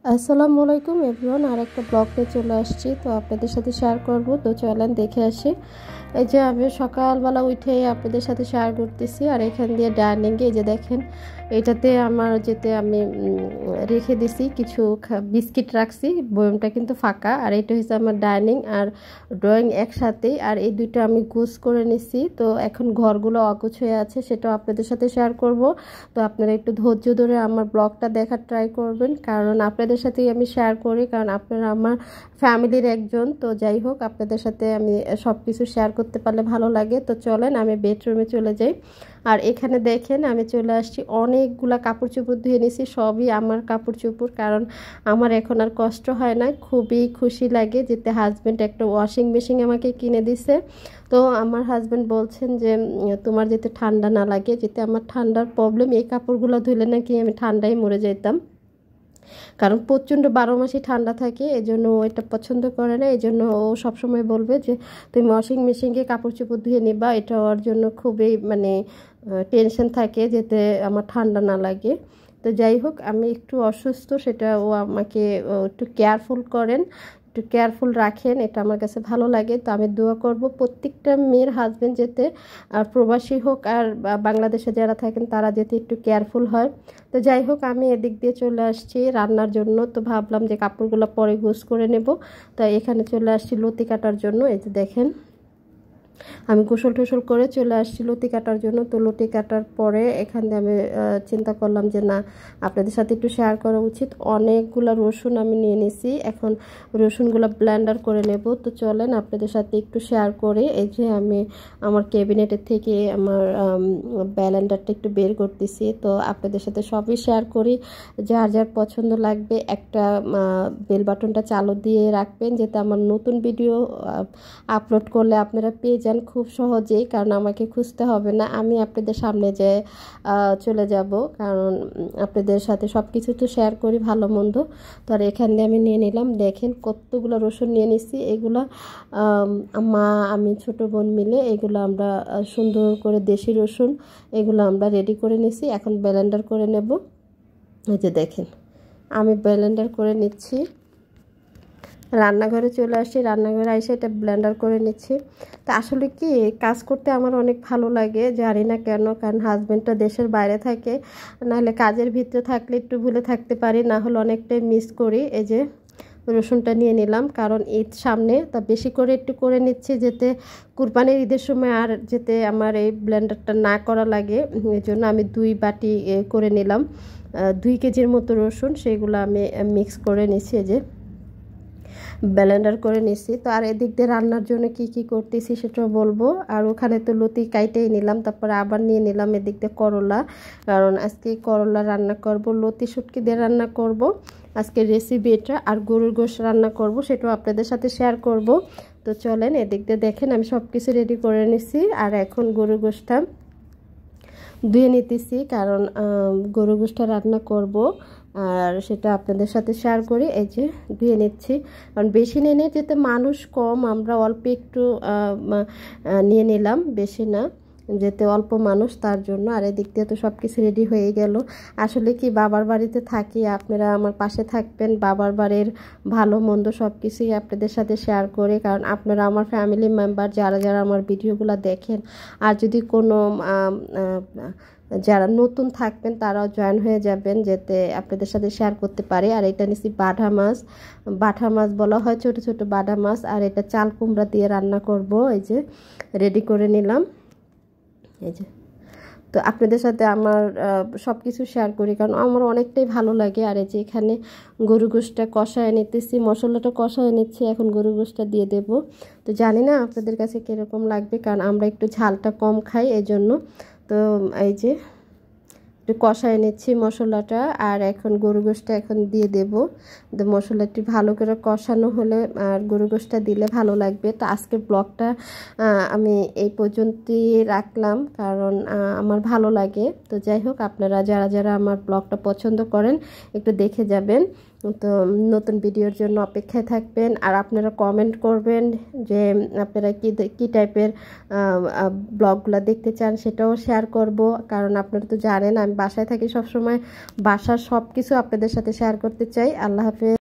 আসসালামু আলাইকুম এভরিওয়ান, আর একটা ব্লগ নিয়ে চলে আসছি। তো আপনাদের সাথে শেয়ার করব, তো চলেন দেখে আসি। এই যে আমি সকালবেলা উঠে আপনাদের সাথে শেয়ার করতেছি। আর এখান দিয়ে ডাইনিংয়ে এই যে দেখেন, এটাতে আমার যেতে আমি রেখে দিছি কিছু বিস্কিট রাখছি, বয়মটা কিন্তু ফাঁকা। আর এটা হচ্ছে আমার ডাইনিং আর ড্রয়িং একসাথেই। আর এই দুইটা আমি গুছ করে নিছি। তো এখন ঘরগুলো অগুছ হয়ে আছে, সেটাও আপনাদের সাথে শেয়ার করব। তো আপনারা একটু ধৈর্য ধরে আমার ব্লগটা দেখার ট্রাই করবেন, কারণ আপনাদের সাথেই আমি শেয়ার করি, কারণ আপনারা আমার ফ্যামিলির একজন। তো যাই হোক, আপনাদের সাথে আমি সব কিছু শেয়ার করতে পারলে ভালো লাগে। তো চলেন আমি বেডরুমে চলে যাই। আর এখানে দেখেন আমি চলে আসছি, অনেকগুলা কাপড় চোপড় ধুয়ে নিছি, সবই আমার কাপড় চোপড়। কারণ আমার এখন আর কষ্ট হয় না, খুবই খুশি লাগে যেতে হাজব্যান্ড একটা ওয়াশিং মেশিন আমাকে কিনে দিছে। তো আমার হাজব্যান্ড বলছেন যে তোমার যেতে ঠান্ডা না লাগে, যেতে আমার ঠান্ডার প্রবলেম, এই কাপড়গুলো ধুলে নাকি আমি ঠান্ডায় মরে যেতাম, কারণ প্রচণ্ড 12 মাসই ঠান্ডা থাকে। এই জন্য ও এটা পছন্দ করে না। এই জন্য ও সবসময় বলবে যে তুমি ওয়াশিং মেশিনকে কাপড় চোপড় ধুয়ে নিবা, এটা ওর জন্য খুবই মানে টেনশন থাকে যেতে আমার ঠান্ডা না লাগে। তো যাই হোক, আমি একটু অসুস্থ, সেটা ও আমাকে একটু কেয়ারফুল করেন, একটু কেয়ারফুল রাখেন, এটা আমার কাছে ভালো লাগে। তো আমি দোয়া করব প্রত্যেকটা মেয়ের হাজব্যান্ড যেতে, আর প্রবাসী হোক আর বাংলাদেশে যারা থাকেন তারা যেতে একটু কেয়ারফুল হয়। তো যাই হোক, আমি এদিক দিয়ে চলে আসছি রান্নার জন্য। তো ভাবলাম যে কাপড়গুলো পরে গোছ করে নেব। তো এখানে চলে আসছি লতি কাটার জন্য। এই যে দেখেন, আমি গোসল টোসল করে চলে আসছি লতি কাটার জন্য। তো লতি কাটার পরে এখান দিয়ে আমি চিন্তা করলাম যে না, আপনাদের সাথে একটু শেয়ার করা উচিত। অনেকগুলো রসুন আমি নিয়ে নিছি, এখন রসুনগুলো ব্লেন্ডার করে নেব। তো চলেন আপনাদের সাথে একটু শেয়ার করে। এই যে আমি আমার ক্যাবিনেটের থেকে আমার ব্লেন্ডারটা একটু বের করতেছি। তো আপনাদের সাথে সবই শেয়ার করি, যার যার পছন্দ লাগবে একটা বেল বাটনটা চালু দিয়ে রাখবেন, যাতে আমার নতুন ভিডিও আপলোড করলে আপনারা পেয়ে যান খুব সহজেই, কারণ আমাকে খুঁজতে হবে না, আমি আপনাদের সামনে যে চলে যাব। কারণ আপনাদের সাথে সব কিছু তো শেয়ার করি, ভালো মন্দ। তো আর এখান দিয়ে আমি নিয়ে নিলাম, দেখেন কতগুলো রসুন নিয়ে নিছি। এগুলো মা আমি ছোট বোন মিলে এগুলো আমরা সুন্দর করে দেশি রসুন এগুলো আমরা রেডি করে নিছি। এখন ব্লেন্ডার করে নেব। এই যে দেখেন, আমি ব্লেন্ডার করে নিচ্ছি। রান্নাঘরে চলে আসছি, রান্নাঘরে এসে এটা ব্লেন্ডার করে নিচ্ছি। তো আসলে কি, কাজ করতে আমার অনেক ভালো লাগে, জানি না কেন, কারণ হাজব্যান্ডটা দেশের বাইরে থাকে, নাহলে কাজের ভিতরে থাকলে একটু ভুলে থাকতে পারি, না হলে অনেকটাই মিস করি। এই যে রসুনটা নিয়ে নিলাম, কারণ ঈদ সামনে, তা বেশি করে একটু করে নিচ্ছি যাতে কুরবানির ঈদের সময় আর যাতে আমার এই ব্লেন্ডারটা না করা লাগে। এই জন্য আমি 2 বাটি করে নিলাম, 2 কেজির মতো রসুন, সেগুলো আমি মিক্স করে নিচ্ছি। এই যে ব্লেন্ডার করে নিছি। তো আর এদিক দিয়ে রান্নার জন্য কি কি করতেছি সেটাও বলবো। আর ওখানে তো লতি কাইটেই নিলাম, তারপরে আবার নিয়ে নিলাম এদিক দিয়ে করলা, কারণ আজকে করলা রান্না করব, লতি শুটকি দিয়ে রান্না করব আজকে রেসিপি এটা। আর গরুর গোশত রান্না করব, সেটাও আপনাদের সাথে শেয়ার করব। তো চলেন এদিক দিয়ে দেখেন আমি সব কিছু রেডি করে নিছি। আর এখন গরুর গোশতটা ধুয়ে নিতেছি, কারণ গরুর গোশতটা রান্না করব, আর সেটা আপনাদের সাথে শেয়ার করি। এই যে ধুয়ে নিচ্ছি, কারণ বেশি নিয়ে নিয়ে যেতে মানুষ কম, আমরা অল্প একটু নিয়ে নিলাম, বেশি না, যেতে অল্প মানুষ তার জন্য। আর এদিক দিয়ে তো সব কিছু রেডি হয়ে গেল। আসলে কি, বাবার বাড়িতে থাকি, আপনারা আমার পাশে থাকবেন, বাবার বাড়ির ভালো মন্দ সব কিছুই আপনাদের সাথে শেয়ার করে, কারণ আপনারা আমার ফ্যামিলি মেম্বার, যারা যারা আমার ভিডিওগুলো দেখেন। আর যদি কোনো যারা নতুন থাকবেন তারাও জয়েন হয়ে যাবেন, যাতে আপনাদের সাথে শেয়ার করতে পারে। আর এটা নিচ্ছি বাটা মাছ, বাটা মাছ বলা হয় ছোট ছোট বাটা মাছ, আর এটা চাল কুমড়া দিয়ে রান্না করব। এই যে রেডি করে নিলাম। এই যে, তো আপনাদের সাথে আমার সব কিছু শেয়ার করি, কারণ আমার অনেকটাই ভালো লাগে। আর এই যে এখানে গরু গোশতটা কষায় নিতেছি, মশলাটা কষায় নিচ্ছি, এখন গরু গোশতটা দিয়ে দেব। তো জানি না আপনাদের কাছে কীরকম লাগবে, কারণ আমরা একটু ঝালটা কম খাই, এই জন্য। তো এই যে একটু কষায় নিচ্ছি মশলাটা, আর এখন গরু গোশতটা এখন দিয়ে দেব। তো মশলাটি ভালো করে কষানো হলে আর গরু গোশতটা দিলে ভালো লাগবে। তো আজকের ব্লগটা আমি এই পর্যন্তই রাখলাম, কারণ আমার ভালো লাগে। তো যাই হোক, আপনারা যারা যারা আমার ব্লগটা পছন্দ করেন একটু দেখে যাবেন। তো নতুন ভিডিওর জন্য অপেক্ষায় থাকবেন। আর আপনারা কমেন্ট করবেন যে আপনারা কী টাইপের ব্লগগুলো দেখতে চান, সেটাও শেয়ার করব। কারণ আপনারা তো জানেন আমি বাসায় থাকি সবসময়, বাসার সব কিছু আপনাদের সাথে শেয়ার করতে চাই। আল্লাহ হাফেজ।